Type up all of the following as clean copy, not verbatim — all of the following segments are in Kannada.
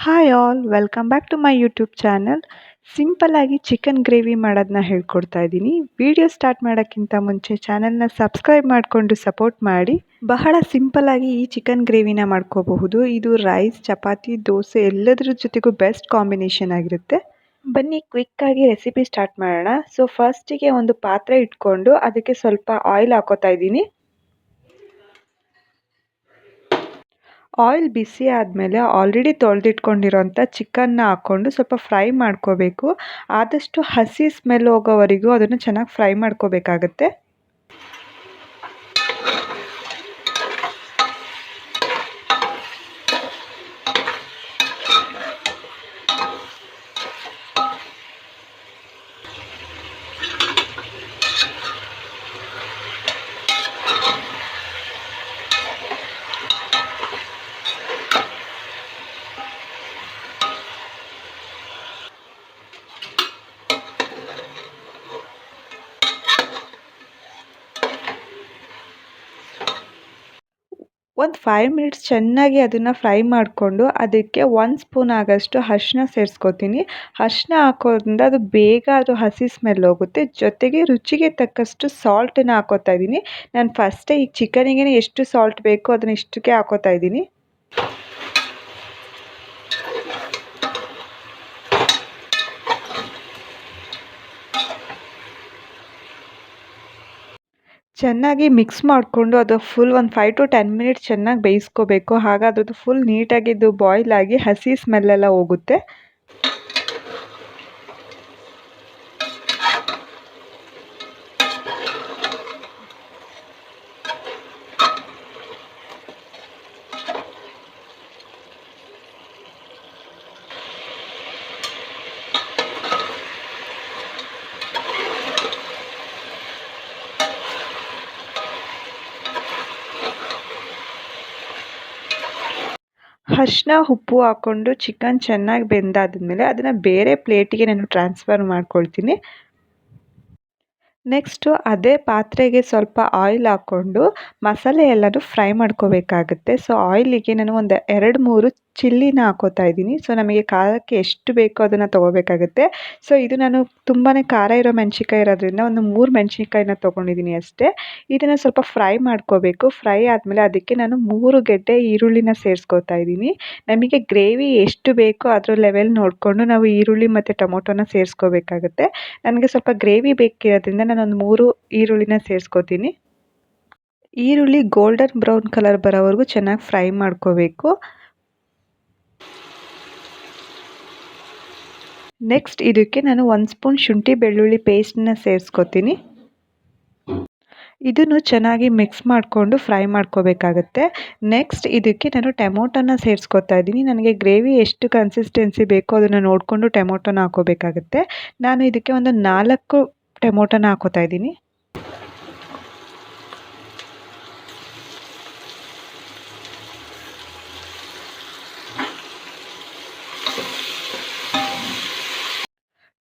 Hi all welcome back to my YouTube channel. Simple ಆಗಿ ಚಿಕನ್ ಗ್ರೇವಿ ಮಾಡೋದನ್ನ ಹೇಳ್ಕೊಡ್ತಾ ಇದ್ದೀನಿ. ವಿಡಿಯೋ ಸ್ಟಾರ್ಟ್ ಮಾಡೋಕ್ಕಿಂತ ಮುಂಚೆ ಚಾನಲ್ನ ಸಬ್ಸ್ಕ್ರೈಬ್ ಮಾಡಿಕೊಂಡು ಸಪೋರ್ಟ್ ಮಾಡಿ. ಬಹಳ ಸಿಂಪಲ್ ಆಗಿ ಈ ಚಿಕನ್ ಗ್ರೇವಿನ ಮಾಡ್ಕೋಬಹುದು. ಇದು ರೈಸ್, ಚಪಾತಿ, ದೋಸೆ ಎಲ್ಲದರ ಜೊತೆಗೂ ಬೆಸ್ಟ್ ಕಾಂಬಿನೇಷನ್ ಆಗಿರುತ್ತೆ. ಬನ್ನಿ ಕ್ವಿಕ್ಕಾಗಿ ರೆಸಿಪಿ ಸ್ಟಾರ್ಟ್ ಮಾಡೋಣ. ಸೊ ಫಸ್ಟಿಗೆ ಒಂದು ಪಾತ್ರೆ ಇಟ್ಕೊಂಡು ಅದಕ್ಕೆ ಸ್ವಲ್ಪ ಆಯಿಲ್ ಹಾಕೋತಾ ಇದ್ದೀನಿ. ಆಯಿಲ್ ಬಿಸಿ ಆದಮೇಲೆ ಆಲ್ರೆಡಿ ತೊಳೆದಿಟ್ಕೊಂಡಿರೋಂಥ ಚಿಕನ್ನ ಹಾಕ್ಕೊಂಡು ಸ್ವಲ್ಪ ಫ್ರೈ ಮಾಡ್ಕೋಬೇಕು. ಆದಷ್ಟು ಹಸಿ ಸ್ಮೆಲ್ ಹೋಗೋವರೆಗೂ ಅದನ್ನು ಚೆನ್ನಾಗಿ ಫ್ರೈ ಮಾಡ್ಕೋಬೇಕಾಗತ್ತೆ. ಒಂದು 5 ಮಿನಿಟ್ಸ್ ಚೆನ್ನಾಗಿ ಅದನ್ನು ಫ್ರೈ ಮಾಡಿಕೊಂಡು ಅದಕ್ಕೆ 1 ಸ್ಪೂನ್ ಆಗೋಷ್ಟು ಅರಿಶಿನ ಸೇರಿಸ್ಕೋತೀನಿ. ಅರಿಶಿನ ಹಾಕೋದ್ರಿಂದ ಅದು ಬೇಗ ಅದು ಹಸಿ ಸ್ಮೆಲ್ ಹೋಗುತ್ತೆ. ಜೊತೆಗೆ ರುಚಿಗೆ ತಕ್ಕಷ್ಟು ಸಾಲ್ಟನ್ನು ಹಾಕೋತಾ ಇದ್ದೀನಿ. ನಾನು ಫಸ್ಟೇ ಈ ಚಿಕನಿಗೆ ಎಷ್ಟು ಸಾಲ್ಟ್ ಬೇಕೋ ಅದನ್ನು ಇಷ್ಟಕ್ಕೆ ಹಾಕೋತಾ ಇದ್ದೀನಿ. ಚೆನ್ನಾಗಿ ಮಿಕ್ಸ್ ಮಾಡಿಕೊಂಡು ಅದು ಫುಲ್ ಒಂದು 5 to 10 ಮಿನಿಟ್ಸ್ ಚೆನ್ನಾಗಿ ಬೇಯಿಸ್ಕೋಬೇಕು. ಆಗ ಅದ್ರದ್ದು ಫುಲ್ ನೀಟಾಗಿದ್ದು ಬಾಯ್ಲ್ ಆಗಿ ಹಸಿ ಸ್ಮೆಲ್ಲೆಲ್ಲ ಹೋಗುತ್ತೆ. ಅರಿಶಿನ ಉಪ್ಪು ಹಾಕ್ಕೊಂಡು ಚಿಕನ್ ಚೆನ್ನಾಗಿ ಬೆಂದಾದ್ಮೇಲೆ ಅದನ್ನು ಬೇರೆ ಪ್ಲೇಟಿಗೆ ನಾನು ಟ್ರಾನ್ಸ್ಫರ್ ಮಾಡ್ಕೊಳ್ತೀನಿ. ನೆಕ್ಸ್ಟು ಅದೇ ಪಾತ್ರೆಗೆ ಸ್ವಲ್ಪ ಆಯಿಲ್ ಹಾಕ್ಕೊಂಡು ಮಸಾಲೆ ಎಲ್ಲನೂ ಫ್ರೈ ಮಾಡ್ಕೋಬೇಕಾಗುತ್ತೆ. ಸೊ ಆಯಿಲಿಗೆ ನಾನು ಒಂದು 2-3 ಚಿಲ್ಲಿನ ಹಾಕೋತಾ ಇದ್ದೀನಿ. ಸೊ ನಮಗೆ ಖಾರಕ್ಕೆ ಎಷ್ಟು ಬೇಕೋ ಅದನ್ನು ತೊಗೋಬೇಕಾಗುತ್ತೆ. ಸೊ ಇದು ನಾನು ತುಂಬಾ ಖಾರ ಇರೋ ಮೆಣಸಿನ್ಕಾಯಿ ಇರೋದ್ರಿಂದ ಒಂದು 3 ಮೆಣಸಿನ್ಕಾಯಿನ ತೊಗೊಂಡಿದ್ದೀನಿ ಅಷ್ಟೇ. ಇದನ್ನು ಸ್ವಲ್ಪ ಫ್ರೈ ಮಾಡ್ಕೋಬೇಕು. ಫ್ರೈ ಆದಮೇಲೆ ಅದಕ್ಕೆ ನಾನು 3 ಗೆಡ್ಡೆ ಈರುಳ್ಳಿನ ಸೇರಿಸ್ಕೋತಾ ಇದ್ದೀನಿ. ನಮಗೆ ಗ್ರೇವಿ ಎಷ್ಟು ಬೇಕೋ ಅದರ ಲೆವೆಲ್ ನೋಡಿಕೊಂಡು ನಾವು ಈರುಳ್ಳಿ ಮತ್ತು ಟೊಮೊಟೊನ ಸೇರಿಸ್ಕೋಬೇಕಾಗುತ್ತೆ. ನನಗೆ ಸ್ವಲ್ಪ ಗ್ರೇವಿ ಬೇಕಿರೋದ್ರಿಂದ ನಾನೊಂದು 3 ಈರುಳ್ಳಿನ ಸೇರಿಸ್ಕೋತೀನಿ. ಈರುಳ್ಳಿ ಗೋಲ್ಡನ್ ಬ್ರೌನ್ ಕಲರ್ ಬರೋವರೆಗೂ ಚೆನ್ನಾಗಿ ಫ್ರೈ ಮಾಡ್ಕೋಬೇಕು. ನೆಕ್ಸ್ಟ್ ಇದಕ್ಕೆ ನಾನು 1 ಸ್ಪೂನ್ ಶುಂಠಿ ಬೆಳ್ಳುಳ್ಳಿ ಪೇಸ್ಟನ್ನ ಸೇರಿಸ್ಕೋತೀನಿ. ಇದನ್ನು ಚೆನ್ನಾಗಿ ಮಿಕ್ಸ್ ಮಾಡಿಕೊಂಡು ಫ್ರೈ ಮಾಡ್ಕೋಬೇಕಾಗತ್ತೆ. ನೆಕ್ಸ್ಟ್ ಇದಕ್ಕೆ ನಾನು ಟೊಮೊಟೊನ ಸೇರಿಸ್ಕೋತಾ ಇದ್ದೀನಿ. ನನಗೆ ಗ್ರೇವಿ ಎಷ್ಟು ಕನ್ಸಿಸ್ಟೆನ್ಸಿ ಬೇಕೋ ಅದನ್ನು ನೋಡಿಕೊಂಡು ಟೊಮೊಟೊನ ಹಾಕೋಬೇಕಾಗತ್ತೆ. ನಾನು ಇದಕ್ಕೆ ಒಂದು 4 ಟೊಮೊಟೊನ ಹಾಕೋತಾ ಇದ್ದೀನಿ.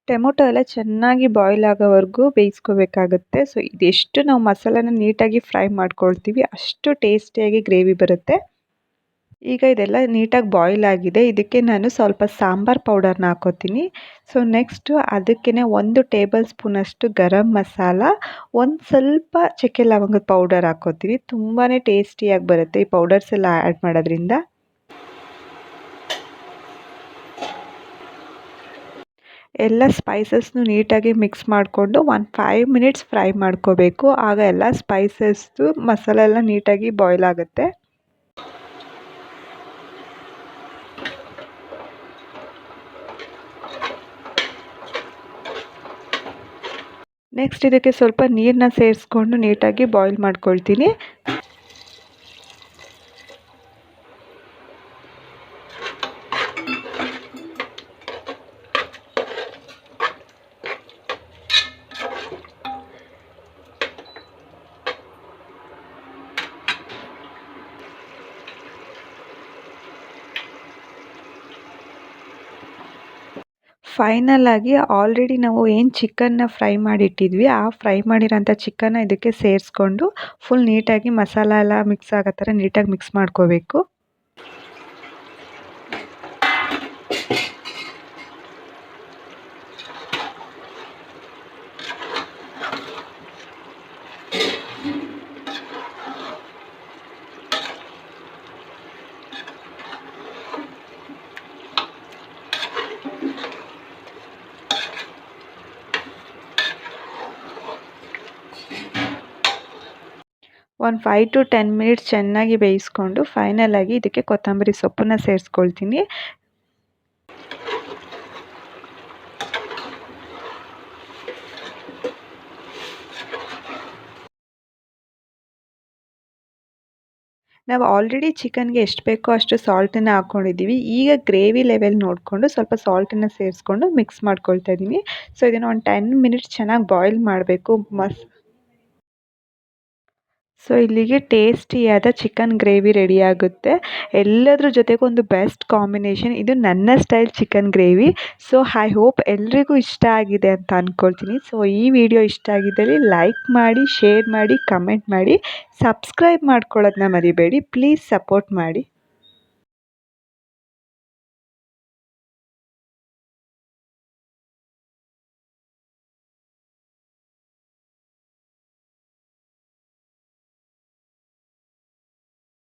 ಟೊಮೊಟೊ ಎಲ್ಲ ಚೆನ್ನಾಗಿ ಬಾಯ್ಲ್ ಆಗೋವರೆಗೂ ಬೇಯಿಸ್ಕೋಬೇಕಾಗುತ್ತೆ. ಸೊ ಇದೆಷ್ಟು ನಾವು ಮಸಾಲಾನ ನೀಟಾಗಿ ಫ್ರೈ ಮಾಡ್ಕೊಳ್ತೀವಿ ಅಷ್ಟು ಟೇಸ್ಟಿಯಾಗಿ ಗ್ರೇವಿ ಬರುತ್ತೆ. ಈಗ ಇದೆಲ್ಲ ನೀಟಾಗಿ ಬಾಯ್ಲ್ ಆಗಿದೆ. ಇದಕ್ಕೆ ನಾನು ಸ್ವಲ್ಪ ಸಾಂಬಾರ್ ಪೌಡರ್ನ ಹಾಕೋತೀನಿ. ಸೊ ನೆಕ್ಸ್ಟು ಅದಕ್ಕೇ 1 ಟೇಬಲ್ ಸ್ಪೂನಷ್ಟು ಗರಂ ಮಸಾಲ, ಒಂದು ಸ್ವಲ್ಪ ಚಕ್ಕೆ ಲವಂಗದ ಪೌಡರ್ ಹಾಕೋತೀನಿ. ತುಂಬಾ ಟೇಸ್ಟಿಯಾಗಿ ಬರುತ್ತೆ ಈ ಪೌಡರ್ಸ್ ಎಲ್ಲ ಆ್ಯಡ್ ಮಾಡೋದ್ರಿಂದ. ಎಲ್ಲ ಸ್ಪೈಸಸ್ನು ನೀಟಾಗಿ ಮಿಕ್ಸ್ ಮಾಡಿಕೊಂಡು ಒಂದು 5 ಮಿನಿಟ್ಸ್ ಫ್ರೈ ಮಾಡ್ಕೋಬೇಕು. ಆಗ ಎಲ್ಲ ಸ್ಪೈಸಸ್ದು ಮಸಾಲೆ ಎಲ್ಲ ನೀಟಾಗಿ ಬಾಯ್ಲ್ ಆಗುತ್ತೆ. ನೆಕ್ಸ್ಟ್ ಇದಕ್ಕೆ ಸ್ವಲ್ಪ ನೀರನ್ನ ಸೇರಿಸ್ಕೊಂಡು ನೀಟಾಗಿ ಬಾಯ್ಲ್ ಮಾಡ್ಕೊಳ್ತೀನಿ. ಫೈನಲ್ ಆಗಿ ಆಲ್ರೆಡಿ ನಾವು ಏನು ಚಿಕನ್ನ ಫ್ರೈ ಮಾಡಿಟ್ಟಿದ್ವಿ ಆ ಫ್ರೈ ಮಾಡಿರೋಂಥ ಚಿಕನ್ನ ಇದಕ್ಕೆ ಸೇರಿಸ್ಕೊಂಡು ಫುಲ್ ನೀಟಾಗಿ ಮಸಾಲ ಎಲ್ಲ ಮಿಕ್ಸ್ ಆಗೋ ಥರ ನೀಟಾಗಿ ಮಿಕ್ಸ್ ಮಾಡ್ಕೋಬೇಕು. ಒಂದು 5 ಟು 10 ಮಿನಿಟ್ಸ್ ಚೆನ್ನಾಗಿ ಬೇಯಿಸ್ಕೊಂಡು ಫೈನಲ್ ಆಗಿ ಇದಕ್ಕೆ ಕೊತ್ತಂಬರಿ ಸೊಪ್ಪನ್ನ ಸೇರಿಸ್ಕೊಳ್ತೀನಿ. ನಾವು ಆಲ್ರೆಡಿ ಚಿಕನ್ಗೆ ಎಷ್ಟು ಬೇಕೋ ಅಷ್ಟು ಸಾಲ್ಟನ್ನು ಹಾಕ್ಕೊಂಡಿದ್ದೀವಿ. ಈಗ ಗ್ರೇವಿ ಲೆವೆಲ್ ನೋಡಿಕೊಂಡು ಸ್ವಲ್ಪ ಸಾಲ್ಟನ್ನು ಸೇರಿಸ್ಕೊಂಡು ಮಿಕ್ಸ್ ಮಾಡ್ಕೊಳ್ತಾ ಇದ್ದೀನಿ. ಸೊ ಇದನ್ನು ಒಂದು 10 ಮಿನಿಟ್ಸ್ ಚೆನ್ನಾಗಿ ಬಾಯ್ಲ್ ಮಾಡಬೇಕು. ಸೊ ಇಲ್ಲಿಗೆ ಟೇಸ್ಟಿಯಾದ ಚಿಕನ್ ಗ್ರೇವಿ ರೆಡಿಯಾಗುತ್ತೆ. ಎಲ್ಲದ್ರ ಜೊತೆಗೂ ಒಂದು ಬೆಸ್ಟ್ ಕಾಂಬಿನೇಷನ್. ಇದು ನನ್ನ style chicken gravy. So I hope ಎಲ್ರಿಗೂ ಇಷ್ಟ ಆಗಿದೆ ಅಂತ ಅಂದ್ಕೊಳ್ತೀನಿ. ಸೊ ಈ ವಿಡಿಯೋ ಇಷ್ಟ ಆಗಿದ್ದಲ್ಲಿ ಲೈಕ್ ಮಾಡಿ, ಶೇರ್ ಮಾಡಿ, ಕಮೆಂಟ್ ಮಾಡಿ, ಸಬ್ಸ್ಕ್ರೈಬ್ ಮಾಡ್ಕೊಳ್ಳೋದನ್ನ ಮರಿಬೇಡಿ. ಪ್ಲೀಸ್ ಸಪೋರ್ಟ್ ಮಾಡಿ.